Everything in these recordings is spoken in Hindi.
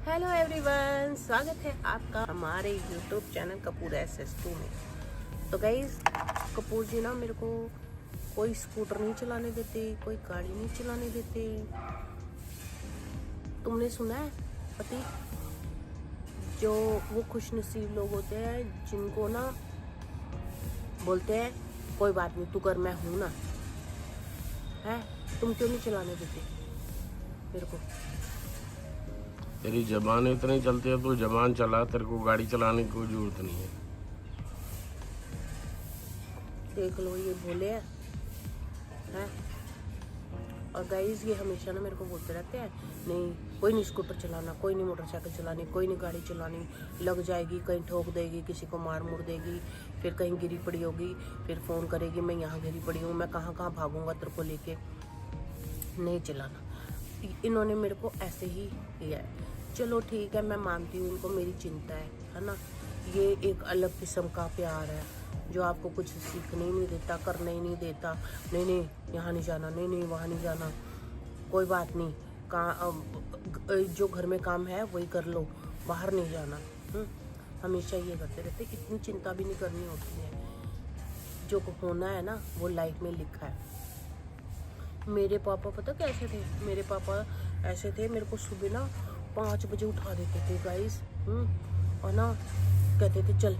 हेलो एवरीवन, स्वागत है आपका हमारे यूट्यूब चैनल कपूर SS2 में। तो गाइज, कपूर जी ना मेरे को कोई स्कूटर नहीं चलाने देते, कोई गाड़ी नहीं चलाने देते। तुमने सुना है पति, जो वो खुशनसीब लोग होते हैं जिनको ना बोलते हैं कोई बात नहीं तू कर, मैं हूँ ना। है तुम क्यों नहीं चलाने देते मेरे को? तेरी जबान इतनी चलती है, तू जबान चला, तेरे को गाड़ी चलाने की कोई जरूरत नहीं है। देख लो, ये बोले हैं। और गाइस, ये हमेशा ना मेरे को बोलते रहते हैं नहीं कोई नहीं स्कूटर चलाना, कोई नहीं मोटरसाइकिल चलानी, कोई नहीं गाड़ी चलानी, लग जाएगी, कहीं ठोक देगी, किसी को मार मुड़ देगी, फिर कहीं गिरी पड़ी होगी, फिर फ़ोन करेगी मैं यहाँ गिरी पड़ी हूँ, मैं कहाँ कहाँ भागूंगा तेरे को लेके। नहीं चलाना। इन्होंने मेरे को ऐसे ही किया है। चलो ठीक है, मैं मानती हूँ उनको मेरी चिंता है ना। ये एक अलग किस्म का प्यार है जो आपको कुछ सीखने ही नहीं देता, करने ही नहीं देता। नहीं नहीं यहाँ नहीं जाना, नहीं नहीं वहाँ नहीं जाना, कोई बात नहीं, जो घर में काम है वही कर लो, बाहर नहीं जाना। हमेशा ये करते रहते, इतनी चिंता भी नहीं करनी होती है। जो होना है ना वो लाइफ में लिखा है। मेरे पापा पता कैसे थे? मेरे पापा ऐसे थे, मेरे को सुबह ना 5 बजे उठा देते थे गाइस। और ना कहते थे चल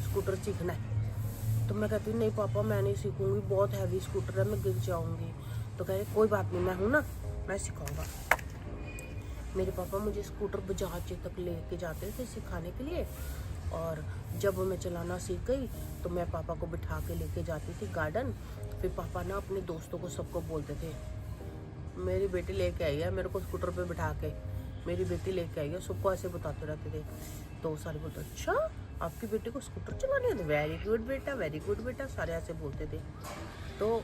स्कूटर सीखना है। तो मैं कहती नहीं पापा मैं नहीं सीखूंगी, बहुत हैवी स्कूटर है, मैं गिर जाऊंगी। तो कह रहे कोई बात नहीं, मैं हूँ ना, मैं सिखाऊंगा। मेरे पापा मुझे स्कूटर बजाज तक लेके जाते थे सिखाने के लिए। और जब मैं चलाना सीख गई तो मैं पापा को बिठा के लेके जाती थी गार्डन। फिर पापा ना अपने दोस्तों को सबको बोलते थे मेरी बेटी लेके आई है, मेरे को स्कूटर पे बिठा के मेरी बेटी लेके आई है, सबको ऐसे बताते रहते थे। तो सारे बोलते अच्छा आपकी बेटी को स्कूटर चलाने आती, वेरी गुड बेटा, वेरी गुड बेटा, सारे ऐसे बोलते थे। तो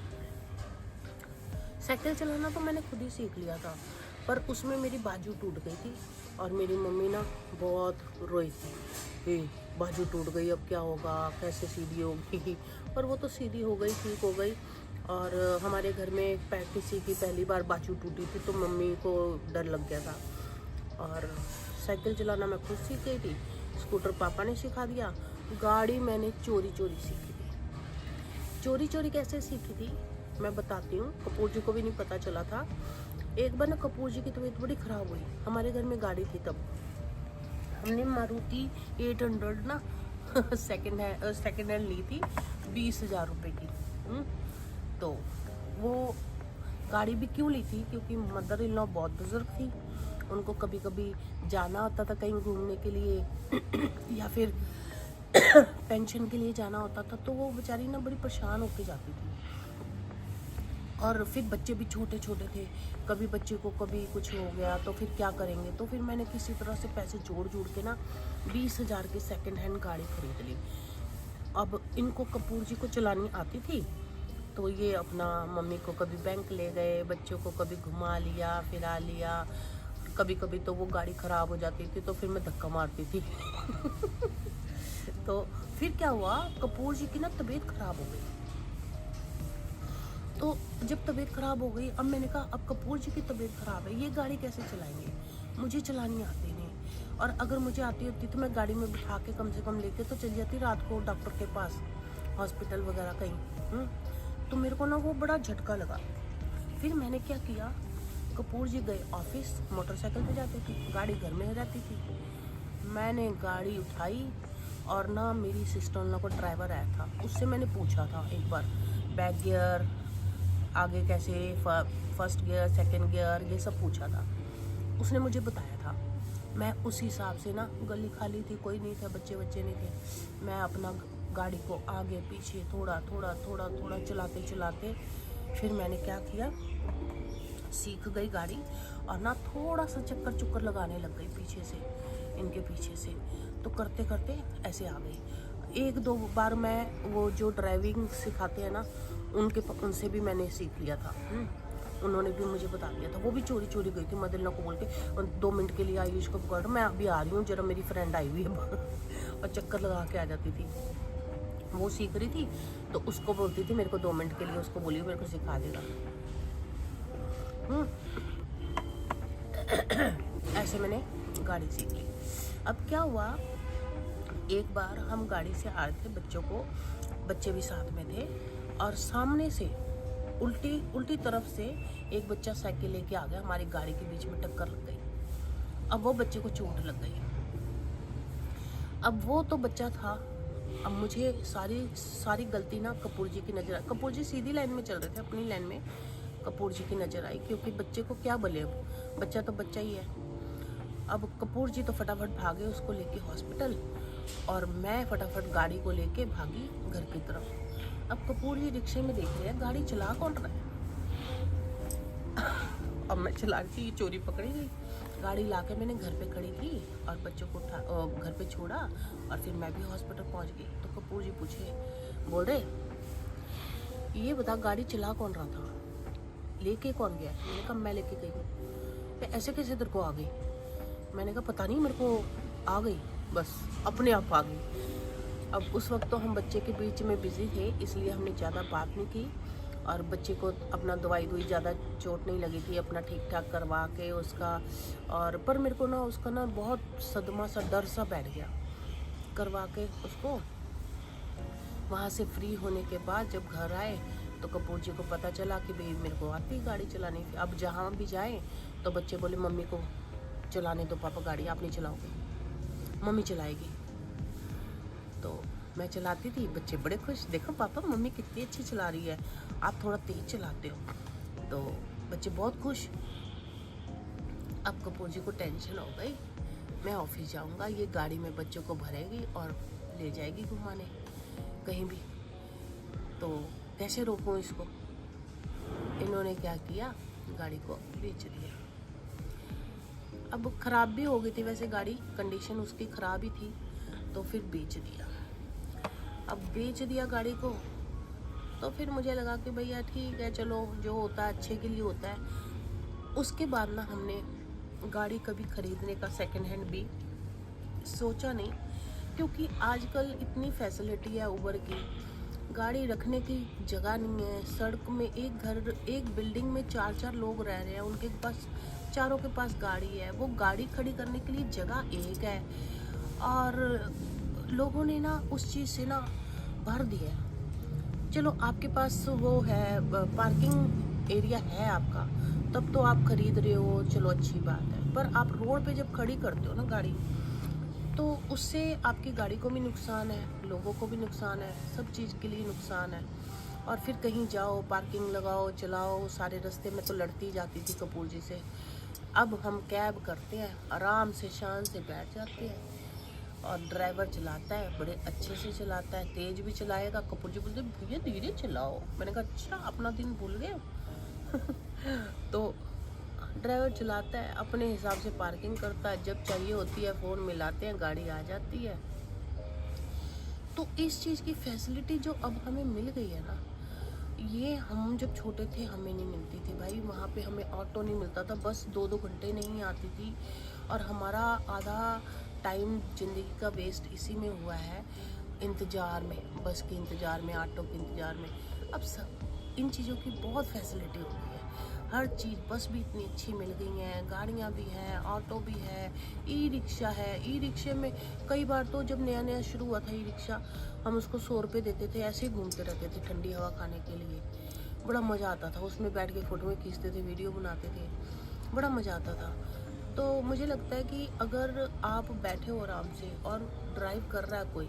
साइकिल चलाना तो मैंने खुद ही सीख लिया था, पर उसमें मेरी बाजू टूट गई थी और मेरी मम्मी ना बहुत रोई थी, बाजू टूट गई, अब क्या होगा, कैसे सीधी होगी। पर वो तो सीधी हो गई, ठीक हो गई। और हमारे घर में किसी की पहली बार बाजू टूटी थी तो मम्मी को डर लग गया था। और साइकिल चलाना मैं खुद सीख गई थी, स्कूटर पापा ने सिखा दिया, गाड़ी मैंने चोरी चोरी सीखी थी। चोरी चोरी कैसे सीखी थी मैं बताती हूँ, कपूर जी को भी नहीं पता चला था। एक बार ना कपूर जी की तबीयत बड़ी ख़राब हुई, हमारे घर में गाड़ी थी तब, हमने मारुति 800 ना सेकेंड हैंड ली थी 20,000 रुपये की। तो वो गाड़ी भी क्यों ली थी, क्योंकि मदर इन लॉ बहुत बुजुर्ग थी, उनको कभी कभी जाना होता था कहीं घूमने के लिए या फिर पेंशन के लिए जाना होता था, तो वो बेचारी ना बड़ी परेशान होके जाती थी। और फिर बच्चे भी छोटे छोटे थे, कभी बच्चे को कभी कुछ हो गया तो फिर क्या करेंगे। तो फिर मैंने किसी तरह से पैसे जोड़ के ना 20,000 की सेकंड हैंड गाड़ी खरीद ली। अब इनको कपूर जी को चलानी आती थी, तो ये अपना मम्मी को कभी बैंक ले गए, बच्चों को कभी घुमा लिया, फिरा लिया। कभी कभी तो वो गाड़ी ख़राब हो जाती थी तो फिर मैं धक्का मारती थी तो फिर क्या हुआ, कपूर जी की ना तबीयत ख़राब हो गई। तो जब तबीयत ख़राब हो गई, अब मैंने कहा अब कपूर जी की तबीयत ख़राब है, ये गाड़ी कैसे चलाएंगे, मुझे चलानी आती नहीं। और अगर मुझे आती होती तो मैं गाड़ी में बिठा के कम से कम लेके तो चली जाती रात को डॉक्टर के पास, हॉस्पिटल वगैरह कहीं। तो मेरे को ना वो बड़ा झटका लगा। फिर मैंने क्या किया, कपूर जी गए ऑफिस, मोटरसाइकिल पे जाती थी, गाड़ी घर में रहती थी। मैंने गाड़ी उठाई और ना मेरी सिस्टर इन लॉ को ड्राइवर आया था, उससे मैंने पूछा था एक बार बैक गियर आगे कैसे, फर्स्ट गियर सेकंड गियर, ये सब पूछा था, उसने मुझे बताया था। मैं उस हिसाब से ना, गली खाली थी, कोई नहीं था, बच्चे नहीं थे, मैं अपना गाड़ी को आगे पीछे थोड़ा थोड़ा थोड़ा थोड़ा चलाते चलाते फिर मैंने क्या किया, सीख गई गाड़ी। और ना थोड़ा सा चक्कर लगाने लग गई पीछे से, इनके पीछे से। तो करते करते ऐसे आ गई। 1-2 बार मैं वो जो ड्राइविंग सिखाते हैं ना उनसे भी मैंने सीख लिया था। उन्होंने भी मुझे बता दिया था। वो भी चोरी चोरी गई थी मदर इन लॉ को बोल के, 2 मिनट के लिए आयुष को पकड़, मैं अभी आ रही हूँ जरा, मेरी फ्रेंड आई हुई है और चक्कर लगा के आ जाती थी। वो सीख रही थी तो उसको बोलती थी मेरे को 2 मिनट के लिए, उसको बोलिए मेरे को सिखा देगा। ऐसे मैंने गाड़ी सीख ली। अब क्या हुआ, एक बार हम गाड़ी से आ रहे थे, बच्चे भी साथ में थे, और सामने से उल्टी तरफ से एक बच्चा साइकिल लेके आ गया, हमारी गाड़ी के बीच में टक्कर लग गई। अब वो बच्चे को चोट लग गई। अब वो तो बच्चा था, अब मुझे सारी गलती ना कपूर जी की नज़र आई। कपूर जी सीधी लाइन में चल रहे थे, अपनी लाइन में, कपूर जी की नज़र आई, क्योंकि बच्चे को क्या बोले, अब बच्चा तो बच्चा ही है। अब कपूर जी तो फटाफट भागे उसको लेके हॉस्पिटल, और मैं फटाफट गाड़ी को लेके भागी घर की तरफ। अब कपूर जी रिक्शे में देख रहे हैं गाड़ी चला कौन रहा है। अब मैं चला रही थी, चोरी पकड़ी गई। गाड़ी लाके मैंने घर पे खड़ी की और बच्चों को घर पे छोड़ा, और फिर मैं भी हॉस्पिटल पहुंच गई। तो कपूर जी पूछे, बोल रहे ये बता गाड़ी चला कौन रहा था, लेके कौन गया। मैंने कहा मैं लेके गई। तो ऐसे कैसे तेरे को आ गई। मैंने कहा पता नहीं, मेरे को आ गई, बस अपने आप आ गई। अब उस वक्त तो हम बच्चे के बीच में बिजी थे, इसलिए हमने ज़्यादा बात नहीं की, और बच्चे को अपना दवाई ज़्यादा चोट नहीं लगी थी, अपना ठीक ठाक करवा के उसका, और पर मेरे को ना उसका ना बहुत सदमा सा, डर सा बैठ गया। करवा के उसको वहाँ से फ्री होने के बाद जब घर आए तो कपूर जी को पता चला कि भाई मेरे को आती गाड़ी चलानी। अब जहाँ भी जाए तो बच्चे बोले मम्मी को चलाने दो पापा गाड़ी, आप नहीं चलाओगे, मम्मी चलाएगी। तो मैं चलाती थी, बच्चे बड़े खुश, देखो पापा मम्मी कितनी अच्छी चला रही है, आप थोड़ा तेज चलाते हो। तो बच्चे बहुत खुश। अब कपूर जी को टेंशन हो गई, मैं ऑफिस जाऊंगा, ये गाड़ी में बच्चों को भरेगी और ले जाएगी घुमाने कहीं भी, तो कैसे रोकूं इसको। इन्होंने क्या किया, गाड़ी को बेच दिया। अब ख़राब भी हो गई थी वैसे गाड़ी, कंडीशन उसकी ख़राब ही थी, तो फिर बेच दिया। अब बेच दिया गाड़ी को, तो फिर मुझे लगा कि भैया ठीक है, चलो जो होता है अच्छे के लिए होता है। उसके बाद ना हमने गाड़ी कभी ख़रीदने का सेकंड हैंड भी सोचा नहीं, क्योंकि आजकल इतनी फैसिलिटी है उबर की, गाड़ी रखने की जगह नहीं है। सड़क में एक बिल्डिंग में 4 लोग रह रहे हैं, उनके पास चारों के पास गाड़ी है, वो गाड़ी खड़ी करने के लिए जगह एक है, और लोगों ने ना उस चीज़ से ना भर दिया। चलो आपके पास वो है, पार्किंग एरिया है आपका, तब तो आप खरीद रहे हो, चलो अच्छी बात है। पर आप रोड पे जब खड़ी करते हो ना गाड़ी, तो उससे आपकी गाड़ी को भी नुकसान है, लोगों को भी नुकसान है, सब चीज़ के लिए नुकसान है। और फिर कहीं जाओ, पार्किंग लगाओ, चलाओ, सारे रास्ते में तो लड़ती जाती थी कपूर जी से। अब हम कैब करते हैं, आराम से शान से बैठ जाते हैं, और ड्राइवर चलाता है, बड़े अच्छे से चलाता है, तेज़ भी चलाएगा। कपूर जी बोलते भैया धीरे चलाओ। मैंने कहा अच्छा अपना दिन भूल गए। तो ड्राइवर चलाता है, अपने हिसाब से पार्किंग करता है, जब चाहिए होती है फ़ोन मिलाते हैं, गाड़ी आ जाती है। तो इस चीज़ की फैसिलिटी जो अब हमें मिल गई है ना, ये हम जब छोटे थे हमें नहीं मिलती थी भाई। वहाँ पे हमें ऑटो नहीं मिलता था, बस 2-2 घंटे नहीं आती थी, और हमारा आधा टाइम ज़िंदगी का वेस्ट इसी में हुआ है, इंतज़ार में, बस के इंतज़ार में, ऑटो के इंतज़ार में। अब सब इन चीज़ों की बहुत फैसिलिटी हो गई है, हर चीज़, बस भी इतनी अच्छी मिल गई हैं, गाड़ियाँ भी हैं, ऑटो भी है, ई रिक्शा है। ई रिक्शे में कई बार तो जब नया नया शुरू हुआ था ई रिक्शा, हम उसको 100 रुपये देते थे, ऐसे ही घूमते रहते थे ठंडी हवा खाने के लिए। बड़ा मज़ा आता था, उसमें बैठ के फ़ोटो खींचते थे, वीडियो बनाते थे, बड़ा मज़ा आता था। तो मुझे लगता है कि अगर आप बैठे हो आराम से और ड्राइव कर रहा है कोई,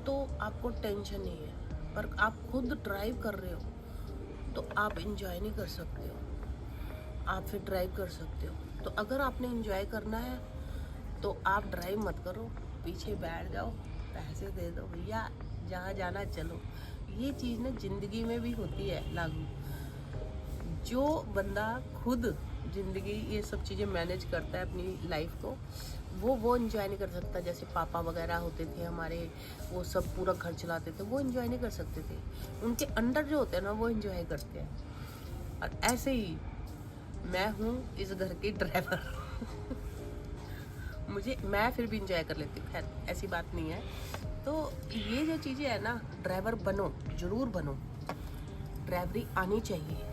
तो आपको टेंशन नहीं है, पर आप खुद ड्राइव कर रहे हो तो आप इंजॉय नहीं कर सकते हो, आप फिर ड्राइव कर सकते हो। तो अगर आपने इंजॉय करना है तो आप ड्राइव मत करो, पीछे बैठ जाओ, पैसे दे दो भैया, जहाँ जाना चलो। ये चीज़ ना ज़िंदगी में भी होती है लागू। जो बंदा खुद ज़िंदगी ये सब चीज़ें मैनेज करता है अपनी लाइफ को, वो इंजॉय नहीं कर सकता। जैसे पापा वगैरह होते थे हमारे, वो सब पूरा घर चलाते थे, वो इंजॉय नहीं कर सकते थे। उनके अंडर जो होते हैं ना, वो इंजॉय करते हैं। और ऐसे ही मैं हूँ इस घर की ड्राइवर। मैं फिर भी इंजॉय कर लेती हूँ, खैर ऐसी बात नहीं है। तो ये जो चीज़ें है ना, ड्राइवर बनो, ज़रूर बनो, ड्राइवरी आनी चाहिए।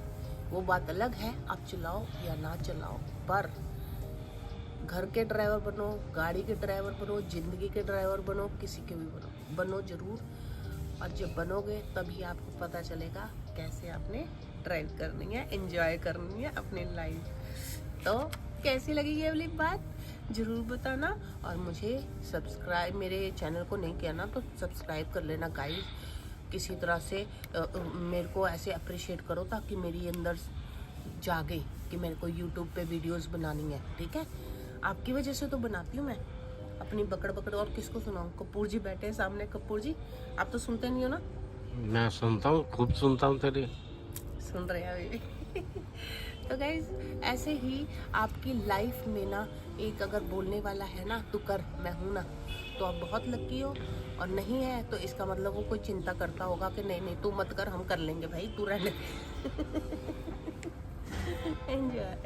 वो बात अलग है आप चलाओ या ना चलाओ, पर घर के ड्राइवर बनो, गाड़ी के ड्राइवर बनो, ज़िंदगी के ड्राइवर बनो, किसी के भी बनो ज़रूर। और जब बनोगे तभी आपको पता चलेगा कैसे आपने ड्राइव करनी है, एंजॉय करनी है अपनी लाइफ। तो कैसी लगी ये वाली बात ज़रूर बताना। और मुझे सब्सक्राइब, मेरे चैनल को नहीं किया ना तो सब्सक्राइब कर लेना गाइस। किसी तरह से मेरे को ऐसे अप्रिशिएट करो ताकि मेरी अंदर जागे कि मेरे को यूट्यूब पे वीडियोस बनानी है, ठीक है। आपकी वजह से तो बनाती हूँ मैं अपनी बकड़ बकड़। और किसको सुनाऊँ? कपूर जी बैठे हैं सामने। कपूर जी, आप तो सुनते नहीं हो ना? मैं सुनता हूँ, खूब सुनता हूँ तेरी। सुन रहे हैं अभी भी। तो गाइज ऐसे ही आपकी लाइफ में ना एक अगर बोलने वाला है ना तू कर, मैं हूँ ना, तो आप बहुत लकी हो। और नहीं है तो इसका मतलब वो कोई चिंता करता होगा कि नहीं नहीं तू मत कर, हम कर लेंगे भाई, तू रहने। एंजॉय।